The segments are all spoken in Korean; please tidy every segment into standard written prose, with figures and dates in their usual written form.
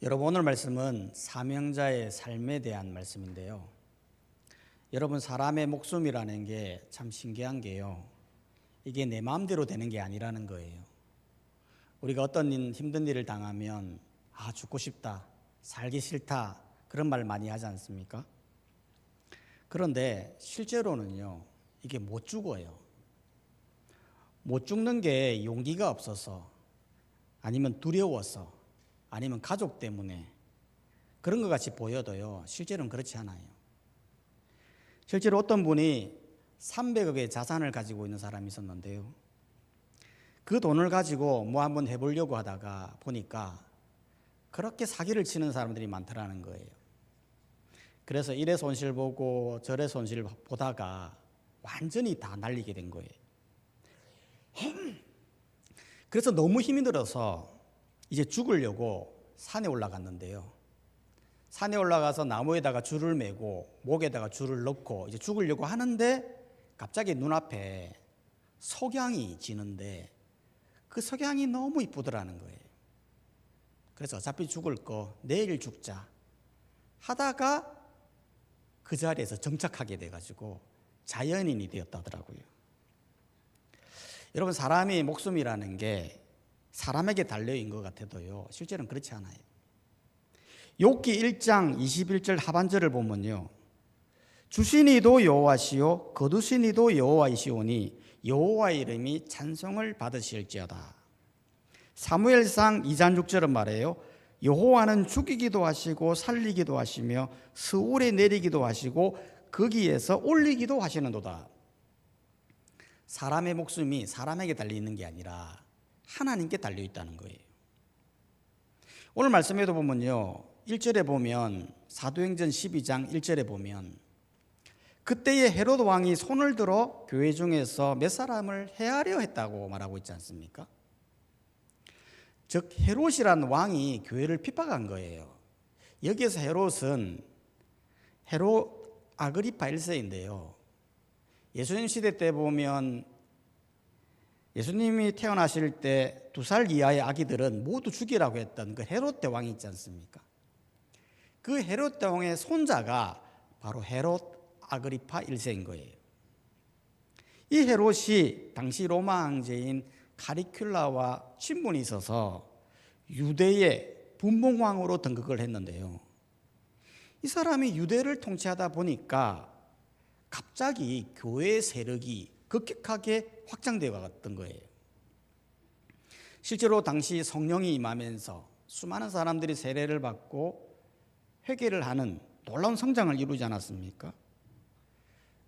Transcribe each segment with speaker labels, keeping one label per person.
Speaker 1: 여러분, 오늘 말씀은 사명자의 삶에 대한 말씀인데요. 여러분, 사람의 목숨이라는 게 참 신기한 게요, 이게 내 마음대로 되는 게 아니라는 거예요. 우리가 어떤 힘든 일을 당하면 죽고 싶다, 살기 싫다, 그런 말 많이 하지 않습니까? 그런데 실제로는요, 이게 못 죽어요. 못 죽는 게 용기가 없어서, 아니면 두려워서, 아니면 가족 때문에 그런 것 같이 보여도요, 실제로는 그렇지 않아요. 실제로 어떤 분이 300억의 자산을 가지고 있는 사람이 있었는데요, 그 돈을 가지고 뭐 한번 해보려고 하다가 보니까 그렇게 사기를 치는 사람들이 많더라는 거예요. 그래서 이래 손실 보고 저래 손실 보다가 완전히 다 날리게 된 거예요. 그래서 너무 힘이 들어서 이제 죽으려고 산에 올라갔는데요, 산에 올라가서 나무에다가 줄을 매고 목에다가 줄을 넣고 이제 죽으려고 하는데 갑자기 눈앞에 석양이 지는데 그 석양이 너무 이쁘더라는 거예요. 그래서 어차피 죽을 거 내일 죽자 하다가 그 자리에서 정착하게 돼가지고 자연인이 되었다더라고요. 여러분, 사람의 목숨이라는 게 사람에게 달려있는 것 같아도요, 실제로는 그렇지 않아요. 욥기 1장 21절 하반절을 보면요, 주시니도 여호와시요 거두시니도 여호와이시오니 여호와의 이름이 찬송을 받으실지어다. 사무엘상 2장 6절은 말해요, 여호와는 죽이기도 하시고 살리기도 하시며 스올에 내리기도 하시고 거기에서 올리기도 하시는도다. 사람의 목숨이 사람에게 달려있는 게 아니라 하나님께 달려있다는 거예요. 오늘 말씀에도 보면요, 1절에 보면, 사도행전 12장 1절에 보면 그때의 헤롯 왕이 손을 들어 교회 중에서 몇 사람을 해하려 했다고 말하고 있지 않습니까? 즉 헤롯이란 왕이 교회를 핍박한 거예요. 여기에서 헤롯은 헤롯 아그리파 1세인데요, 예수님 시대 때 보면 예수님이 태어나실 때 2살 이하의 아기들은 모두 죽이라고 했던 그 헤롯 대왕이 있지 않습니까? 그 헤롯 대왕의 손자가 바로 헤롯 아그리파 1세인 거예요. 이 헤롯이 당시 로마 황제인 카리큘라와 친분이 있어서 유대의 분봉왕으로 등극을 했는데요, 이 사람이 유대를 통치하다 보니까 갑자기 교회의 세력이 급격하게 확장되어 갔던 거예요. 실제로 당시 성령이 임하면서 수많은 사람들이 세례를 받고 회개를 하는 놀라운 성장을 이루지 않았습니까?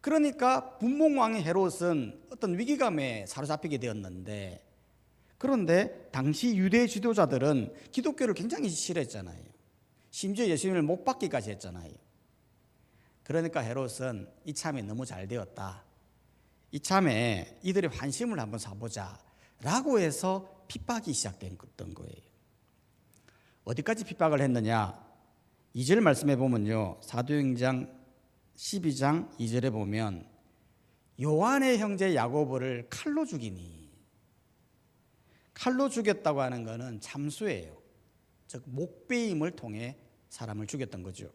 Speaker 1: 그러니까 분봉왕의 헤롯은 어떤 위기감에 사로잡히게 되었는데, 그런데 당시 유대 지도자들은 기독교를 굉장히 싫어했잖아요. 심지어 예수님을 못 박기까지 했잖아요. 그러니까 헤롯은 이참에 너무 잘 되었다, 이참에 이들의 환심을 한번 사보자 라고 해서 핍박이 시작됐던 거예요. 어디까지 핍박을 했느냐, 2절 말씀해 보면요, 사도행전 12장 2절에 보면 요한의 형제 야고보를 칼로 죽이니, 칼로 죽였다고 하는 것은 참수예요. 즉 목베임을 통해 사람을 죽였던 거죠.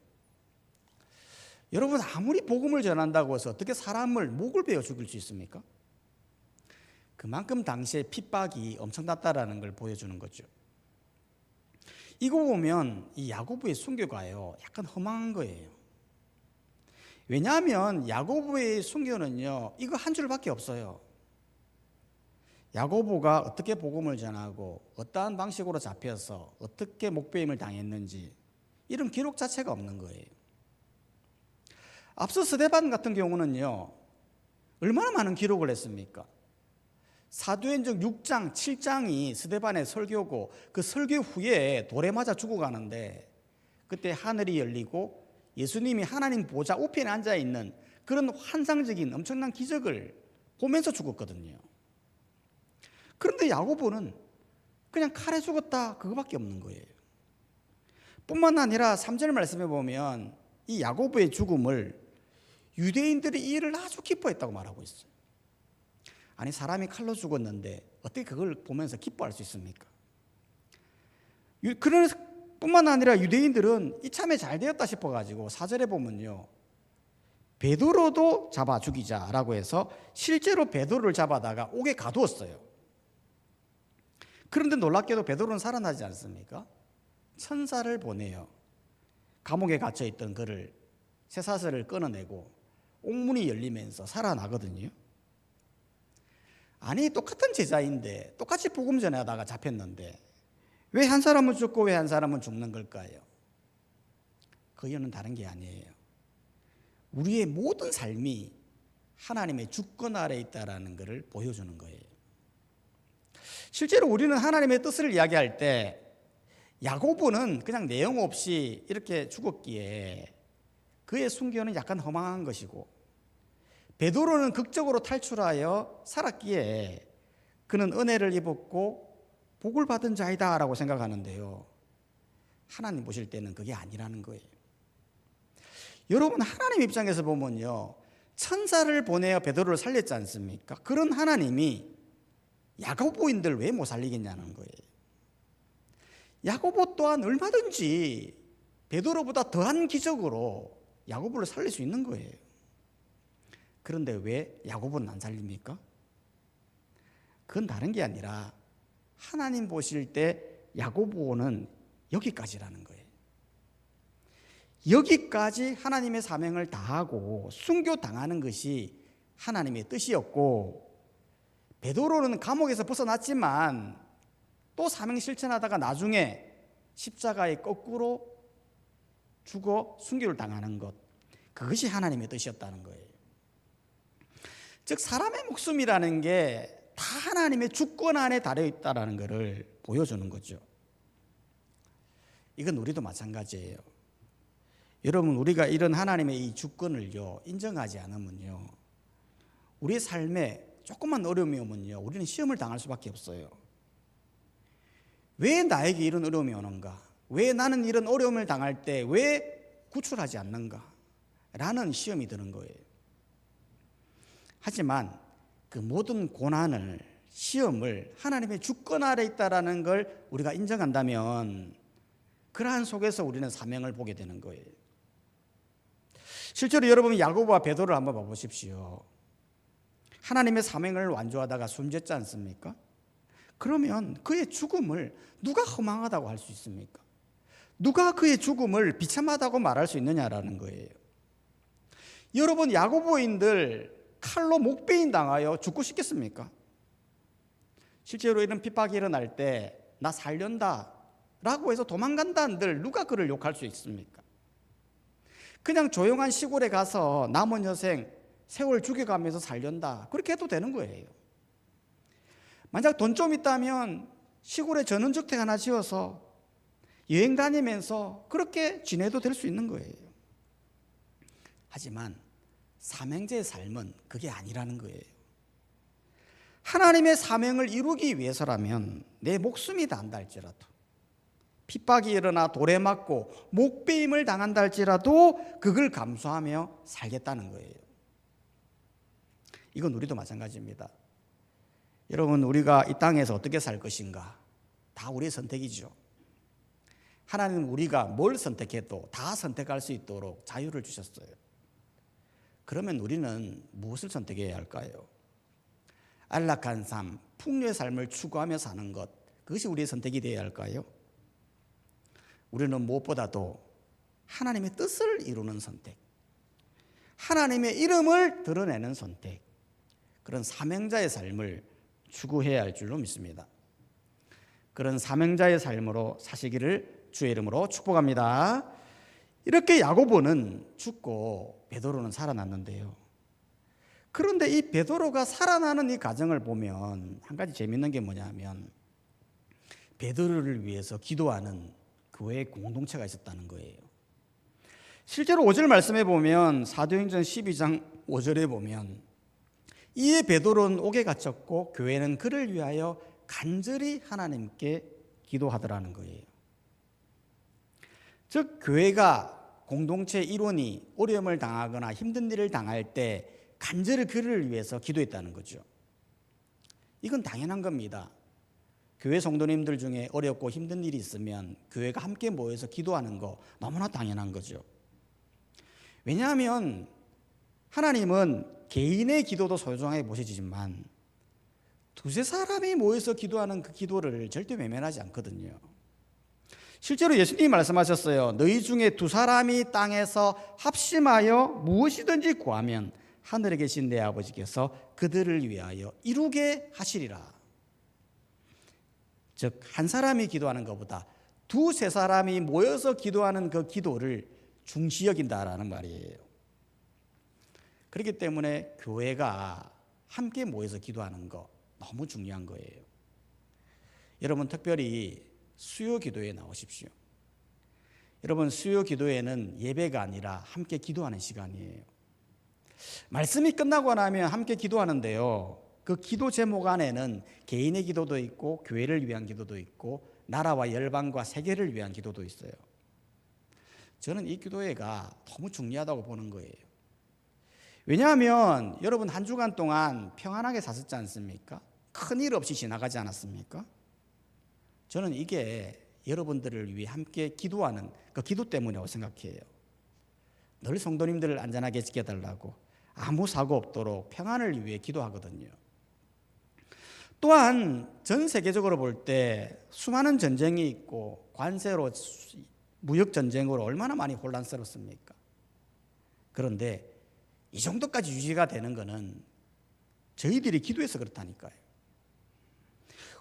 Speaker 1: 여러분, 아무리 복음을 전한다고 해서 어떻게 사람을 목을 베어 죽일 수 있습니까? 그만큼 당시에 핍박이 엄청났다라는 걸 보여주는 거죠. 이거 보면 이 야고보의 순교가요, 약간 허망한 거예요. 왜냐하면 야고보의 순교는요, 이거 한 줄밖에 없어요. 야고보가 어떻게 복음을 전하고 어떠한 방식으로 잡혀서 어떻게 목베임을 당했는지 이런 기록 자체가 없는 거예요. 앞서 스데반 같은 경우는요, 얼마나 많은 기록을 했습니까? 사도행전 6장, 7장이 스데반의 설교고, 그 설교 후에 돌에 맞아 죽어가는데 그때 하늘이 열리고 예수님이 하나님 보좌 우편에 앉아있는 그런 환상적인 엄청난 기적을 보면서 죽었거든요. 그런데 야고보는 그냥 칼에 죽었다, 그거밖에 없는 거예요. 뿐만 아니라 3절 말씀에 보면 이 야고보의 죽음을 유대인들이 이 일을 아주 기뻐했다고 말하고 있어요. 아니, 사람이 칼로 죽었는데 어떻게 그걸 보면서 기뻐할 수 있습니까? 그런 뿐만 아니라 유대인들은 이참에 잘 되었다 싶어가지고 4절에 보면요, 베드로도 잡아 죽이자라고 해서 실제로 베드로를 잡아다가 옥에 가두었어요. 그런데 놀랍게도 베드로는 살아나지 않습니까? 천사를 보내요. 감옥에 갇혀있던 그를 쇠사슬을 끊어내고 옥문이 열리면서 살아나거든요. 아니, 똑같은 제자인데 똑같이 복음 전하다가 잡혔는데 왜 한 사람은 죽고 왜 한 사람은 죽는 걸까요? 그 이유는 다른 게 아니에요. 우리의 모든 삶이 하나님의 주권 아래에 있다는 것을 보여주는 거예요. 실제로 우리는 하나님의 뜻을 이야기할 때 야고보는 그냥 내용 없이 이렇게 죽었기에 그의 순교는 약간 허망한 것이고, 베드로는 극적으로 탈출하여 살았기에 그는 은혜를 입었고 복을 받은 자이다 라고 생각하는데요, 하나님 보실 때는 그게 아니라는 거예요. 여러분, 하나님 입장에서 보면요, 천사를 보내어 베드로를 살렸지 않습니까? 그런 하나님이 야고보인들 왜 못 살리겠냐는 거예요. 야고보 또한 얼마든지 베드로보다 더한 기적으로 야고보를 살릴 수 있는 거예요. 그런데 왜 야고보는 안 살립니까? 그건 다른 게 아니라 하나님 보실 때 야고보는 여기까지라는 거예요. 여기까지 하나님의 사명을 다하고 순교당하는 것이 하나님의 뜻이었고, 베드로는 감옥에서 벗어났지만 또 사명 실천하다가 나중에 십자가에 거꾸로 죽어 순교를 당하는 것, 그것이 하나님의 뜻이었다는 거예요. 즉 사람의 목숨이라는 게 다 하나님의 주권 안에 달려있다는 것을 보여주는 거죠. 이건 우리도 마찬가지예요. 여러분, 우리가 이런 하나님의 이 주권을요 인정하지 않으면요, 우리의 삶에 조금만 어려움이 오면요 우리는 시험을 당할 수밖에 없어요. 왜 나에게 이런 어려움이 오는가? 왜 나는 이런 어려움을 당할 때 왜 구출하지 않는가? 라는 시험이 드는 거예요. 하지만 그 모든 고난을, 시험을 하나님의 주권 아래 있다라는 걸 우리가 인정한다면 그러한 속에서 우리는 사명을 보게 되는 거예요. 실제로 여러분, 야고보와 베드로를 한번 봐보십시오. 하나님의 사명을 완주하다가 숨졌지 않습니까? 그러면 그의 죽음을 누가 허망하다고 할 수 있습니까? 누가 그의 죽음을 비참하다고 말할 수 있느냐라는 거예요. 여러분, 야고보인들 칼로 목베인 당하여 죽고 싶겠습니까? 실제로 이런 핍박이 일어날 때 나 살련다 라고 해서 도망간다 한들 누가 그를 욕할 수 있습니까? 그냥 조용한 시골에 가서 남은 여생 세월 죽여가면서 살련다, 그렇게 해도 되는 거예요. 만약 돈 좀 있다면 시골에 전원주택 하나 지어서 여행 다니면서 그렇게 지내도 될 수 있는 거예요. 하지만 사명자의 삶은 그게 아니라는 거예요. 하나님의 사명을 이루기 위해서라면 내 목숨이 다한다 할지라도, 핍박이 일어나 돌에 맞고 목베임을 당한다 할지라도 그걸 감수하며 살겠다는 거예요. 이건 우리도 마찬가지입니다. 여러분, 우리가 이 땅에서 어떻게 살 것인가, 다 우리의 선택이죠. 하나님은 우리가 뭘 선택해도 다 선택할 수 있도록 자유를 주셨어요. 그러면 우리는 무엇을 선택해야 할까요? 안락한 삶, 풍요의 삶을 추구하며 사는 것, 그것이 우리의 선택이 되어야 할까요? 우리는 무엇보다도 하나님의 뜻을 이루는 선택, 하나님의 이름을 드러내는 선택, 그런 사명자의 삶을 추구해야 할 줄로 믿습니다. 그런 사명자의 삶으로 사시기를 주의 이름으로 축복합니다. 이렇게 야고보는 죽고 베드로는 살아났는데요. 그런데 이 베드로가 살아나는 이 과정을 보면 한 가지 재밌는 게 뭐냐면, 베드로를 위해서 기도하는 교회의 공동체가 있었다는 거예요. 실제로 5절 말씀에 보면, 사도행전 12장 5절에 보면, 이에 베드로는 옥에 갇혔고 교회는 그를 위하여 간절히 하나님께 기도하더라는 거예요. 즉 교회가, 공동체 일원이 어려움을 당하거나 힘든 일을 당할 때 간절히 그를 위해서 기도했다는 거죠. 이건 당연한 겁니다. 교회 성도님들 중에 어렵고 힘든 일이 있으면 교회가 함께 모여서 기도하는 거 너무나 당연한 거죠. 왜냐하면 하나님은 개인의 기도도 소중하게 보시지만 두세 사람이 모여서 기도하는 그 기도를 절대 외면하지 않거든요. 실제로 예수님이 말씀하셨어요. 너희 중에 두 사람이 땅에서 합심하여 무엇이든지 구하면 하늘에 계신 내 아버지께서 그들을 위하여 이루게 하시리라. 즉, 한 사람이 기도하는 것보다 두세 사람이 모여서 기도하는 그 기도를 중시 여긴다라는 말이에요. 그렇기 때문에 교회가 함께 모여서 기도하는 거 너무 중요한 거예요. 여러분, 특별히 수요 기도에 나오십시오. 여러분, 수요 기도회는 예배가 아니라 함께 기도하는 시간이에요. 말씀이 끝나고 나면 함께 기도하는데요, 그 기도 제목 안에는 개인의 기도도 있고 교회를 위한 기도도 있고 나라와 열방과 세계를 위한 기도도 있어요. 저는 이 기도회가 너무 중요하다고 보는 거예요. 왜냐하면 여러분, 한 주간 동안 평안하게 사셨지 않습니까? 큰일 없이 지나가지 않았습니까? 저는 이게 여러분들을 위해 함께 기도하는 그 기도 때문이라고 생각해요. 늘 성도님들을 안전하게 지켜달라고, 아무 사고 없도록 평안을 위해 기도하거든요. 또한 전 세계적으로 볼 때 수많은 전쟁이 있고 관세로 무역 전쟁으로 얼마나 많이 혼란스럽습니까? 그런데 이 정도까지 유지가 되는 것은 저희들이 기도해서 그렇다니까요.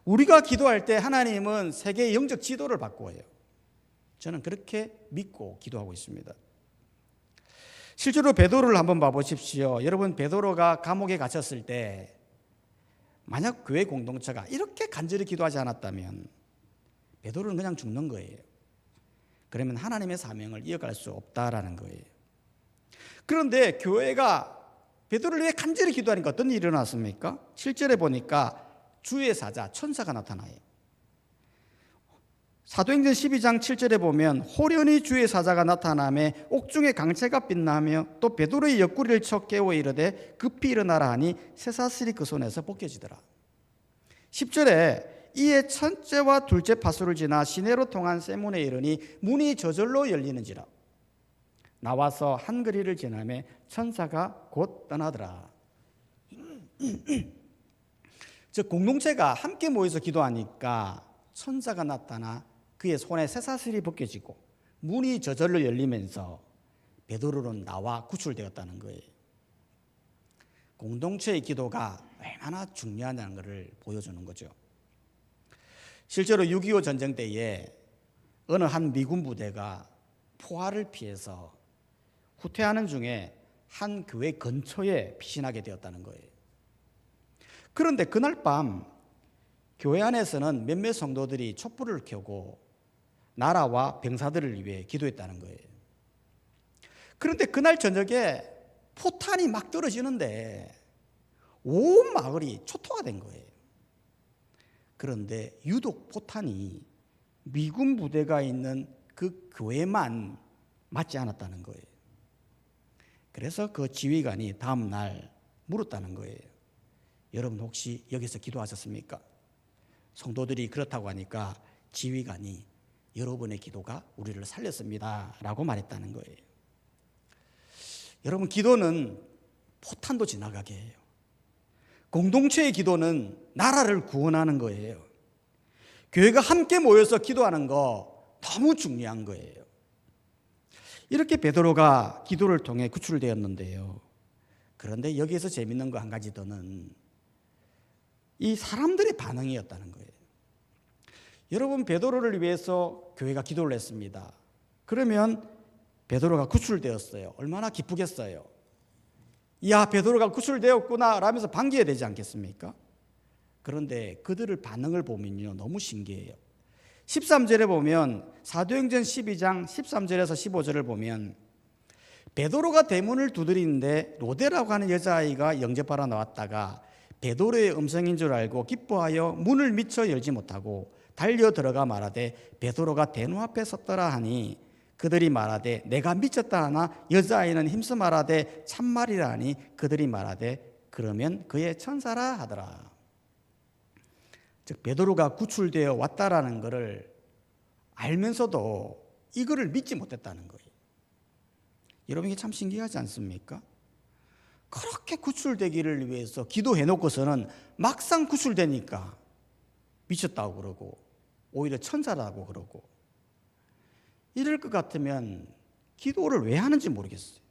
Speaker 1: 우리가 기도할 때 하나님은 세계의 영적 지도를 바꿔요. 저는 그렇게 믿고 기도하고 있습니다. 실제로 베드로를 한번 봐보십시오. 여러분, 베드로가 감옥에 갇혔을 때 만약 교회 공동체가 이렇게 간절히 기도하지 않았다면 베드로는 그냥 죽는 거예요. 그러면 하나님의 사명을 이어갈 수 없다라는 거예요. 그런데 교회가 베드로를 위해 간절히 기도하니까 어떤 일이 일어났습니까? 7절에 보니까 주의 사자, 천사가 나타나요. 사도행전 12장 7절에 보면 호련히 주의 사자가 나타나며 옥중에 강채가 빛나며 또 베드로의 옆구리를 쳐 깨워 이르되 급히 일어나라 하니 쇠사슬이 그 손에서 벗겨지더라. 10절에 이에 첫째와 둘째 파수를 지나 시내로 통한 쇠문에 이르니 문이 저절로 열리는지라. 나와서 한 거리를 지나며 천사가 곧 떠나더라. 즉, 공동체가 함께 모여서 기도하니까 천사가 나타나 그의 손에 쇠사슬이 벗겨지고 문이 저절로 열리면서 베드로는 나와 구출되었다는 거예요. 공동체의 기도가 얼마나 중요하다는 것을 보여주는 거죠. 실제로 6.25 전쟁 때에 어느 한 미군 부대가 포화를 피해서 후퇴하는 중에 한 교회 근처에 피신하게 되었다는 거예요. 그런데 그날 밤 교회 안에서는 몇몇 성도들이 촛불을 켜고 나라와 병사들을 위해 기도했다는 거예요. 그런데 그날 저녁에 포탄이 막 떨어지는데 온 마을이 초토화 된 거예요. 그런데 유독 포탄이 미군 부대가 있는 그 교회만 맞지 않았다는 거예요. 그래서 그 지휘관이 다음 날 물었다는 거예요. 여러분, 혹시 여기서 기도하셨습니까? 성도들이 그렇다고 하니까 지휘관이 여러분의 기도가 우리를 살렸습니다 라고 말했다는 거예요. 여러분, 기도는 포탄도 지나가게 해요. 공동체의 기도는 나라를 구원하는 거예요. 교회가 함께 모여서 기도하는 거 너무 중요한 거예요. 이렇게 베드로가 기도를 통해 구출되었는데요. 그런데 여기에서 재밌는 거 한 가지 더는 이 사람들의 반응이었다는 거예요. 여러분, 베드로를 위해서 교회가 기도를 했습니다. 그러면 베드로가 구출되었어요. 얼마나 기쁘겠어요. 이야, 베드로가 구출되었구나 라면서 반겨야 되지 않겠습니까? 그런데 그들의 반응을 보면요, 너무 신기해요. 13절에 보면 사도행전 12장 13절에서 15절을 보면 베드로가 대문을 두드리는데 로데라고 하는 여자아이가 영접하러 나왔다가 베드로의 음성인 줄 알고 기뻐하여 문을 미처 열지 못하고 달려 들어가 말하되 베드로가 대문 앞에 섰더라 하니 그들이 말하되 내가 미쳤다 하나 여자아이는 힘써 말하되 참말이라 하니 그들이 말하되 그러면 그의 천사라 하더라. 즉 베드로가 구출되어 왔다라는 것을 알면서도 이거를 믿지 못했다는 거예요. 여러분 이게 참 신기하지 않습니까? 그렇게 구출되기를 위해서 기도해 놓고서는 막상 구출되니까 미쳤다고 그러고 오히려 천사라고 그러고, 이럴 것 같으면 기도를 왜 하는지 모르겠어요.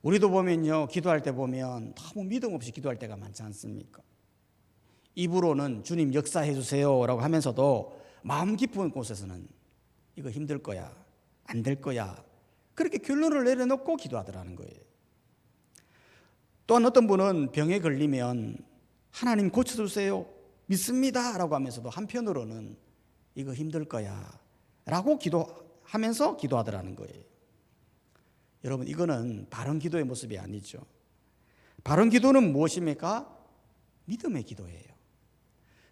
Speaker 1: 우리도 보면요, 기도할 때 보면 너무 믿음 없이 기도할 때가 많지 않습니까? 입으로는 주님 역사해 주세요 라고 하면서도 마음 깊은 곳에서는 이거 힘들 거야, 안 될 거야, 그렇게 결론을 내려놓고 기도하더라는 거예요. 또한 어떤 분은 병에 걸리면 하나님 고쳐주세요, 믿습니다 라고 하면서도 한편으로는 이거 힘들 거야 라고 기도하면서 기도하더라는 거예요. 여러분 이거는 바른 기도의 모습이 아니죠. 바른 기도는 무엇입니까? 믿음의 기도예요.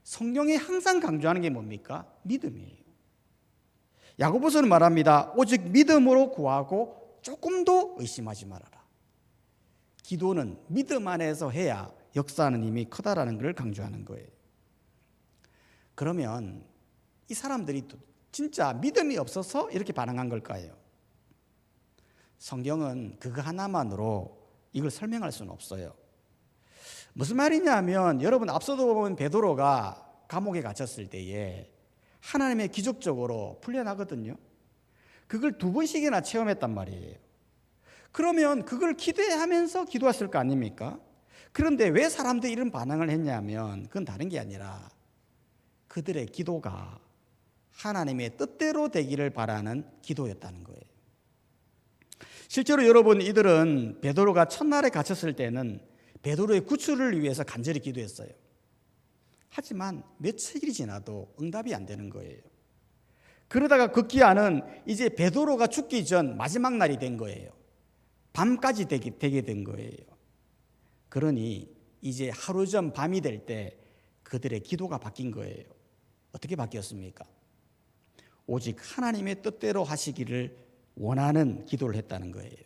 Speaker 1: 성경이 항상 강조하는 게 뭡니까? 믿음이에요. 야고보서는 말합니다. 오직 믿음으로 구하고 조금도 의심하지 말아라. 기도는 믿음 안에서 해야 역사하는 힘이 크다라는 것을 강조하는 거예요. 그러면 이 사람들이 진짜 믿음이 없어서 이렇게 반응한 걸까요? 성경은 그거 하나만으로 이걸 설명할 수는 없어요. 무슨 말이냐면, 여러분 앞서도 보면 베드로가 감옥에 갇혔을 때에 하나님의 기적적으로 풀려나거든요. 그걸 2번씩이나 체험했단 말이에요. 그러면 그걸 기대하면서 기도했을 거 아닙니까? 그런데 왜 사람들이 이런 반응을 했냐면, 그건 다른 게 아니라 그들의 기도가 하나님의 뜻대로 되기를 바라는 기도였다는 거예요. 실제로 여러분, 이들은 베드로가 첫날에 갇혔을 때는 베드로의 구출을 위해서 간절히 기도했어요. 하지만 며칠이 지나도 응답이 안 되는 거예요. 그러다가 급기야는 이제 베드로가 죽기 전 마지막 날이 된 거예요. 밤까지 되게 된 거예요. 그러니 이제 하루 전 밤이 될 때 그들의 기도가 바뀐 거예요. 어떻게 바뀌었습니까? 오직 하나님의 뜻대로 하시기를 원하는 기도를 했다는 거예요.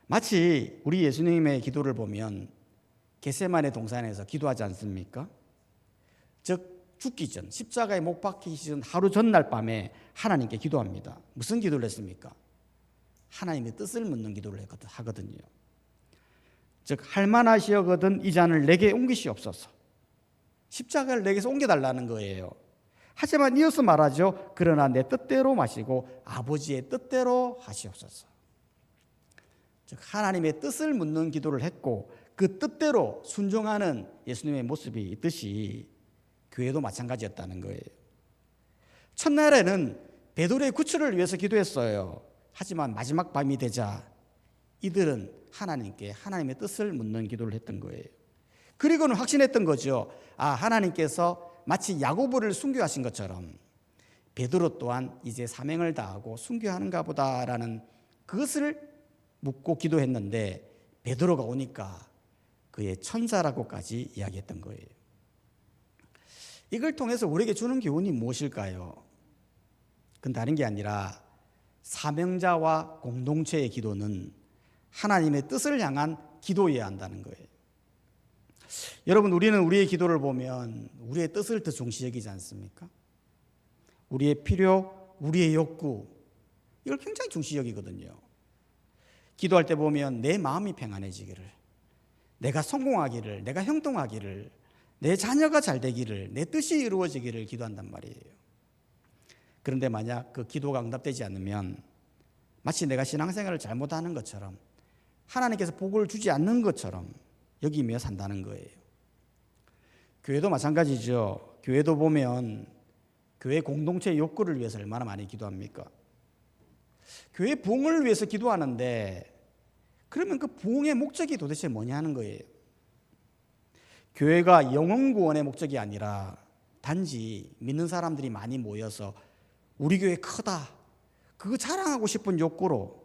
Speaker 1: 마치 우리 예수님의 기도를 보면 겟세마네 동산에서 기도하지 않습니까? 즉 죽기 전, 십자가에 못 박히기 전 하루 전날 밤에 하나님께 기도합니다. 무슨 기도를 했습니까? 하나님의 뜻을 묻는 기도를 하거든요. 즉 할만하시거든 이 잔을 내게 옮기시옵소서. 십자가를 내게서 옮겨달라는 거예요. 하지만 이어서 말하죠. 그러나 내 뜻대로 마시고 아버지의 뜻대로 하시옵소서. 즉 하나님의 뜻을 묻는 기도를 했고 그 뜻대로 순종하는 예수님의 모습이 있듯이 교회도 마찬가지였다는 거예요. 첫날에는 베드로의 구출을 위해서 기도했어요. 하지만 마지막 밤이 되자 이들은 하나님께 하나님의 뜻을 묻는 기도를 했던 거예요. 그리고는 확신했던 거죠. 하나님께서 마치 야고보를 순교하신 것처럼 베드로 또한 이제 사명을 다하고 순교하는가 보다라는 그것을 묻고 기도했는데, 베드로가 오니까 그의 천사라고까지 이야기했던 거예요. 이걸 통해서 우리에게 주는 교훈이 무엇일까요? 그건 다른 게 아니라 사명자와 공동체의 기도는 하나님의 뜻을 향한 기도여야 한다는 거예요. 여러분, 우리는 우리의 기도를 보면 우리의 뜻을 더 중시 여기지 않습니까? 우리의 필요, 우리의 욕구, 이걸 굉장히 중시 여기거든요. 기도할 때 보면 내 마음이 평안해지기를, 내가 성공하기를, 내가 형통하기를, 내 자녀가 잘 되기를, 내 뜻이 이루어지기를 기도한단 말이에요. 그런데 만약 그 기도가 응답되지 않으면 마치 내가 신앙생활을 잘못하는 것처럼, 하나님께서 복을 주지 않는 것처럼 여기며 산다는 거예요. 교회도 마찬가지죠. 교회도 보면 교회 공동체의 욕구를 위해서 얼마나 많이 기도합니까? 교회 부흥을 위해서 기도하는데, 그러면 그 부흥의 목적이 도대체 뭐냐 하는 거예요. 교회가 영혼 구원의 목적이 아니라 단지 믿는 사람들이 많이 모여서 우리 교회 크다, 그거 자랑하고 싶은 욕구로,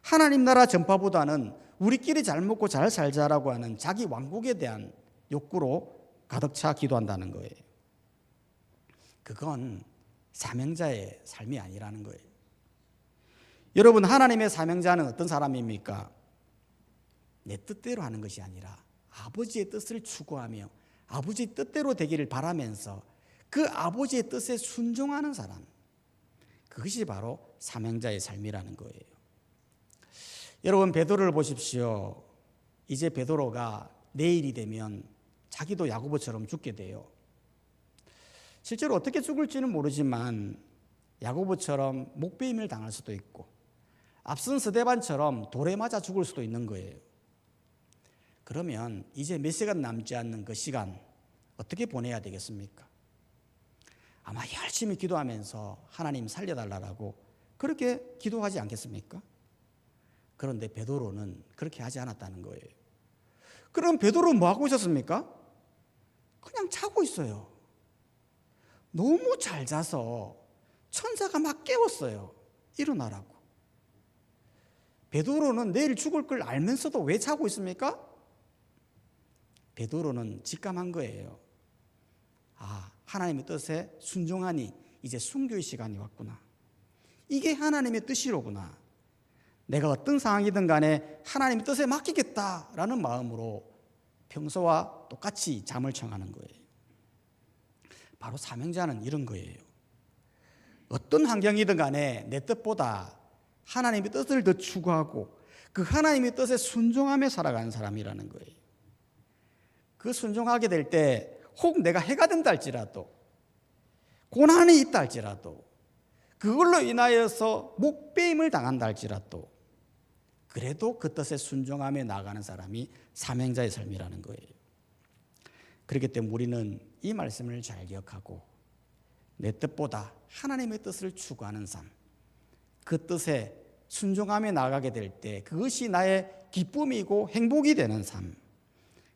Speaker 1: 하나님 나라 전파보다는 우리끼리 잘 먹고 잘 살자라고 하는 자기 왕국에 대한 욕구로 가득 차 기도한다는 거예요. 그건 사명자의 삶이 아니라는 거예요. 여러분, 하나님의 사명자는 어떤 사람입니까? 내 뜻대로 하는 것이 아니라 아버지의 뜻을 추구하며 아버지 뜻대로 되기를 바라면서 그 아버지의 뜻에 순종하는 사람, 그것이 바로 사명자의 삶이라는 거예요. 여러분, 베드로를 보십시오. 이제 베드로가 내일이 되면 자기도 야고보처럼 죽게 돼요. 실제로 어떻게 죽을지는 모르지만 야고보처럼 목베임을 당할 수도 있고 앞선 스데반처럼 돌에 맞아 죽을 수도 있는 거예요. 그러면 이제 몇 시간 남지 않는 그 시간 어떻게 보내야 되겠습니까? 아마 열심히 기도하면서 하나님 살려달라고 그렇게 기도하지 않겠습니까? 그런데 베드로는 그렇게 하지 않았다는 거예요. 그럼 베드로는 뭐 하고 있었습니까? 그냥 자고 있어요. 너무 잘 자서 천사가 막 깨웠어요. 일어나라고. 베드로는 내일 죽을 걸 알면서도 왜 자고 있습니까? 베드로는 직감한 거예요. 아, 하나님의 뜻에 순종하니 이제 순교의 시간이 왔구나. 이게 하나님의 뜻이로구나. 내가 어떤 상황이든 간에 하나님의 뜻에 맡기겠다라는 마음으로 평소와 똑같이 잠을 청하는 거예요. 바로 사명자는 이런 거예요. 어떤 환경이든 간에 내 뜻보다 하나님의 뜻을 더 추구하고 그 하나님의 뜻에 순종하며 살아가는 사람이라는 거예요. 그 순종하게 될 때 혹 내가 해가 된다 할지라도 고난이 있다 할지라도 그걸로 인하여서 목배임을 당한다 할지라도 그래도 그 뜻에 순종하며 나아가는 사람이 사명자의 삶이라는 거예요. 그렇기 때문에 우리는 이 말씀을 잘 기억하고 내 뜻보다 하나님의 뜻을 추구하는 삶, 그 뜻에 순종하며 나아가게 될 때 그것이 나의 기쁨이고 행복이 되는 삶,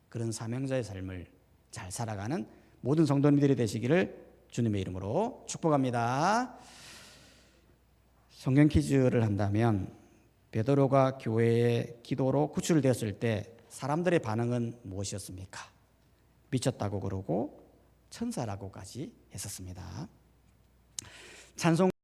Speaker 1: 그런 사명자의 삶을 잘 살아가는 모든 성도님들이 되시기를 주님의 이름으로 축복합니다. 성경 퀴즈를 한다면 베드로가 교회의 기도로 구출되었을 때 사람들의 반응은 무엇이었습니까? 미쳤다고 그러고 천사라고까지 했었습니다. 찬송